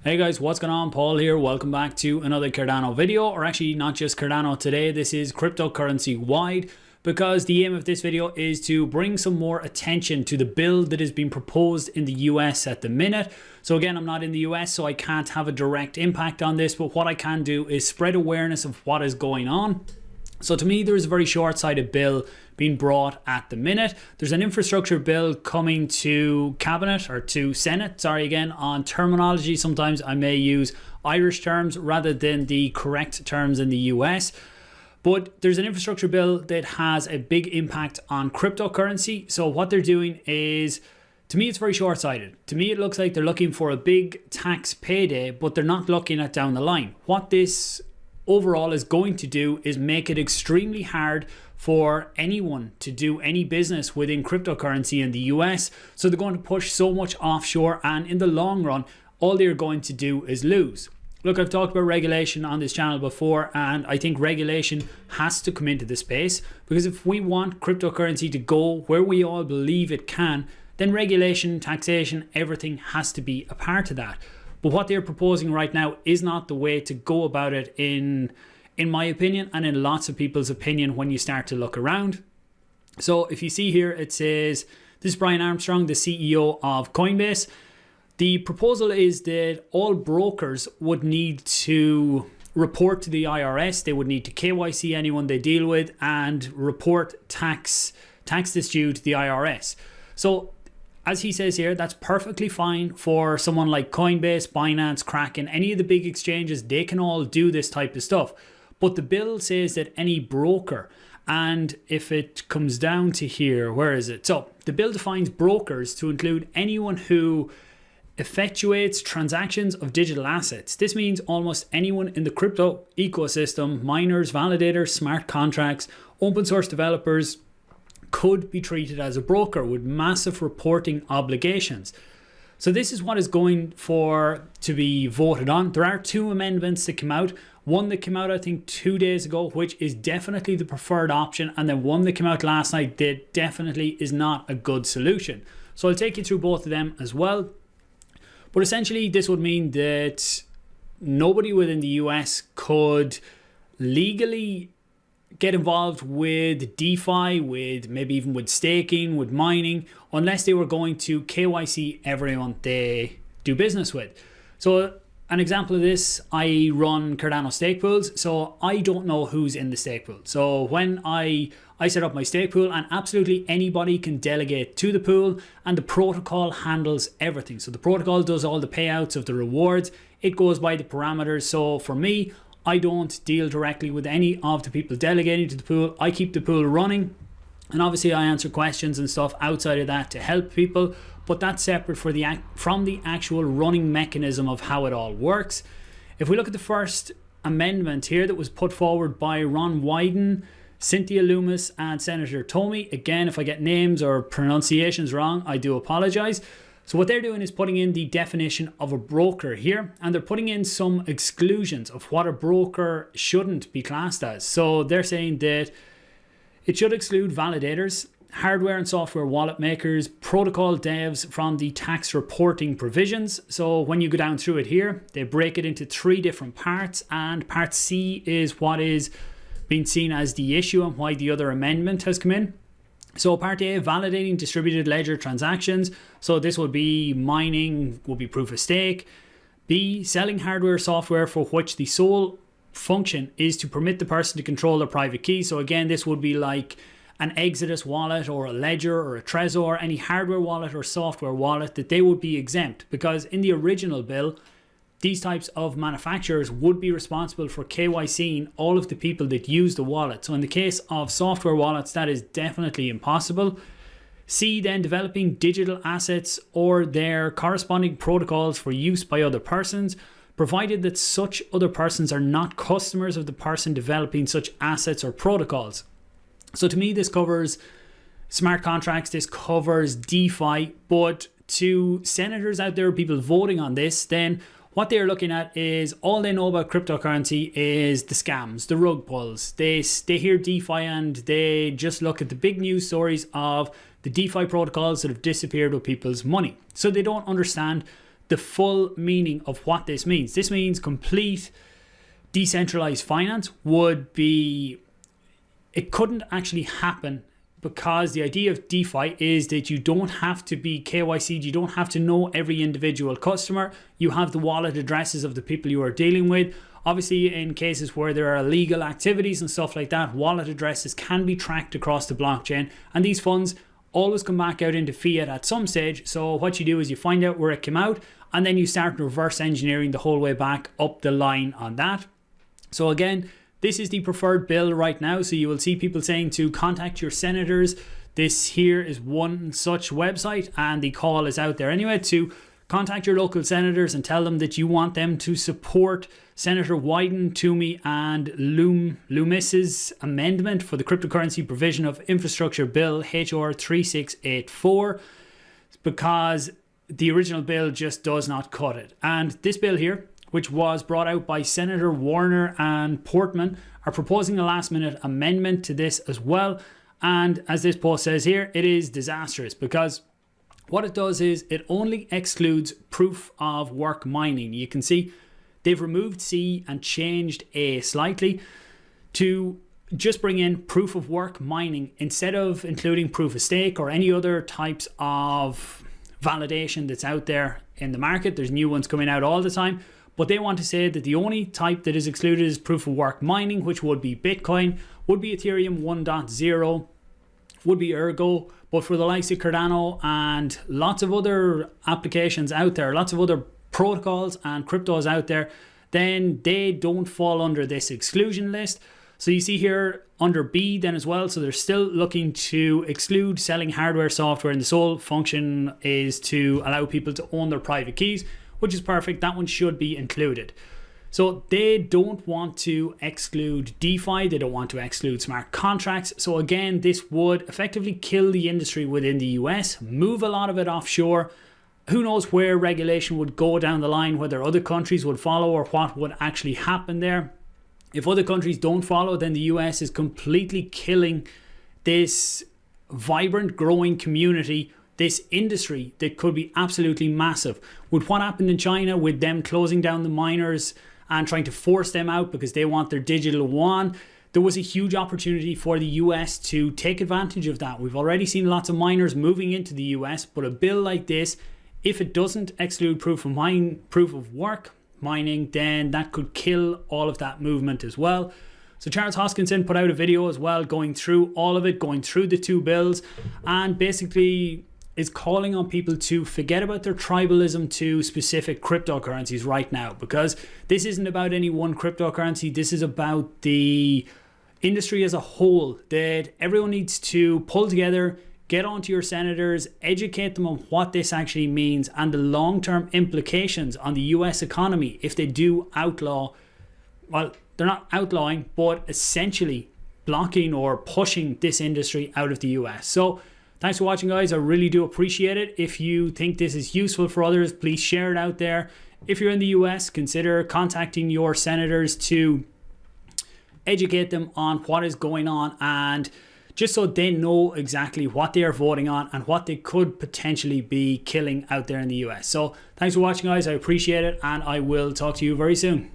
Hey guys, what's going on? Paul here. Welcome back to another Cardano video, or actually not just Cardano today. This is cryptocurrency wide, because the aim of this video is to bring some more attention to the bill that is being proposed in the US at the minute. So again, I'm not in the US, so I can't have a direct impact on this, but what I can do is spread awareness of what is going on. So to me, there's a very short-sighted bill being brought at the minute. There's an infrastructure bill coming to cabinet, or to Senate, on terminology. Sometimes I may use Irish terms rather than the correct terms in the US. But there's an infrastructure bill that has a big impact on cryptocurrency. So what they're doing is, to me, it's very short-sighted. To me, it looks like they're looking for a big tax payday, but they're not looking at down the line. What this overall is going to do is make it extremely hard for anyone to do any business within cryptocurrency in the US. So they're going to push so much offshore, and in the long run, all they're going to do is lose. Look, I've talked about regulation on this channel before, and I think regulation has to come into the space, because if we want cryptocurrency to go where we all believe it can, then regulation, taxation, everything has to be a part of that. But what they're proposing right now is not the way to go about it, in my opinion, and in lots of people's opinion when you start to look around. So if you see here, it says, this is Brian Armstrong, the CEO of Coinbase. The proposal is that all brokers would need to report to the IRS. They would need to KYC anyone they deal with and report tax that's due to the IRS. So as he says here, that's perfectly fine for someone like Coinbase, Binance, Kraken, any of the big exchanges. They can all do this type of stuff. But the bill says that any broker, and if it comes down to here, where is it? So the bill defines brokers to include anyone who effectuates transactions of digital assets. This means almost anyone in the crypto ecosystem, miners, validators, smart contracts, open source developers, could be treated as a broker with massive reporting obligations. So this is what is going to be voted on. There are two amendments that came out. One that came out, I think, 2 days ago, which is definitely the preferred option. And then one that came out last night that definitely is not a good solution. So I'll take you through both of them as well. But essentially, this would mean that nobody within the US could legally get involved with DeFi, with maybe even with staking, with mining, unless they were going to KYC everyone they do business with. So an example of this, I run Cardano stake pools, so I don't know who's in the stake pool. So when I set up my stake pool, and absolutely anybody can delegate to the pool, and the protocol handles everything. So the protocol does all the payouts of the rewards. It goes by the parameters. So for me, I don't deal directly with any of the people delegating to the pool. I keep the pool running, and obviously I answer questions and stuff outside of that to help people, but that's separate from the actual running mechanism of how it all works. If we look at the first amendment here that was put forward by Ron Wyden, Cynthia Lummis, and Senator Toomey, again, if I get names or pronunciations wrong, I do apologize. So what they're doing is putting in the definition of a broker here, and they're putting in some exclusions of what a broker shouldn't be classed as. So they're saying that it should exclude validators, hardware and software wallet makers, protocol devs from the tax reporting provisions. So when you go down through it here, they break it into 3 different parts, and part C is what is being seen as the issue and why the other amendment has come in. So part A, validating distributed ledger transactions. So this would be mining, would be proof of stake. B, selling hardware software for which the sole function is to permit the person to control their private key. So again, this would be like an Exodus wallet or a Ledger or a Trezor, any hardware wallet or software wallet, that they would be exempt, because in the original bill, these types of manufacturers would be responsible for KYCing all of the people that use the wallet. So in the case of software wallets, that is definitely impossible. C, then developing digital assets or their corresponding protocols for use by other persons, provided that such other persons are not customers of the person developing such assets or protocols. So to me, this covers smart contracts, this covers DeFi, but to senators out there, people voting on this, then what they're looking at is, all they know about cryptocurrency is the scams, the rug pulls. They hear DeFi and they just look at the big news stories of the DeFi protocols that have disappeared with people's money. So they don't understand the full meaning of what this means. This means complete decentralized finance would be, it couldn't actually happen, because the idea of DeFi is that you don't have to be KYC'd, you don't have to know every individual customer. You have the wallet addresses of the people you are dealing with. Obviously, in cases where there are illegal activities and stuff like that, wallet addresses can be tracked across the blockchain, and these funds always come back out into fiat at some stage. So what you do is you find out where it came out, and then you start reverse engineering the whole way back up the line on that. So again, this is the preferred bill right now. So you will see people saying to contact your senators. This here is one such website, and the call is out there anyway to contact your local senators and tell them that you want them to support Senator Wyden, Toomey and Loomis's amendment for the cryptocurrency provision of infrastructure bill HR 3684, because the original bill just does not cut it. And this bill here, which was brought out by Senator Warner and Portman, are proposing a last minute amendment to this as well. And as this post says here, it is disastrous, because what it does is it only excludes proof of work mining. You can see they've removed C and changed A slightly to just bring in proof of work mining instead of including proof of stake or any other types of validation that's out there in the market. There's new ones coming out all the time, but they want to say that the only type that is excluded is proof of work mining, which would be Bitcoin, would be Ethereum 1.0, would be Ergo. But for the likes of Cardano and lots of other applications out there, lots of other protocols and cryptos out there, then they don't fall under this exclusion list. So you see here under B then as well, so they're still looking to exclude selling hardware, software, and the sole function is to allow people to own their private keys, which is perfect. That one should be included. So they don't want to exclude DeFi, they don't want to exclude smart contracts. So again, this would effectively kill the industry within the US, move a lot of it offshore. Who knows where regulation would go down the line, whether other countries would follow or what would actually happen there. If other countries don't follow, then the US is completely killing this vibrant, growing community, this industry that could be absolutely massive. With what happened in China, with them closing down the miners and trying to force them out because they want their digital yuan, there was a huge opportunity for the US to take advantage of that. We've already seen lots of miners moving into the US, but a bill like this, if it doesn't exclude proof of work mining, then that could kill all of that movement as well. So Charles Hoskinson put out a video as well going through all of it, going through the two bills, and basically is calling on people to forget about their tribalism to specific cryptocurrencies right now, because this isn't about any one cryptocurrency. This is about the industry as a whole, that everyone needs to pull together, get onto your senators, educate them on what this actually means and the long-term implications on the US economy if they do outlaw, well, they're not outlawing, but essentially blocking or pushing this industry out of the US. So thanks for watching, guys. I really do appreciate it. If you think this is useful for others, please share it out there. If you're in the US, consider contacting your senators to educate them on what is going on, and just so they know exactly what they are voting on and what they could potentially be killing out there in the US. So thanks for watching, guys. I appreciate it, and I will talk to you very soon.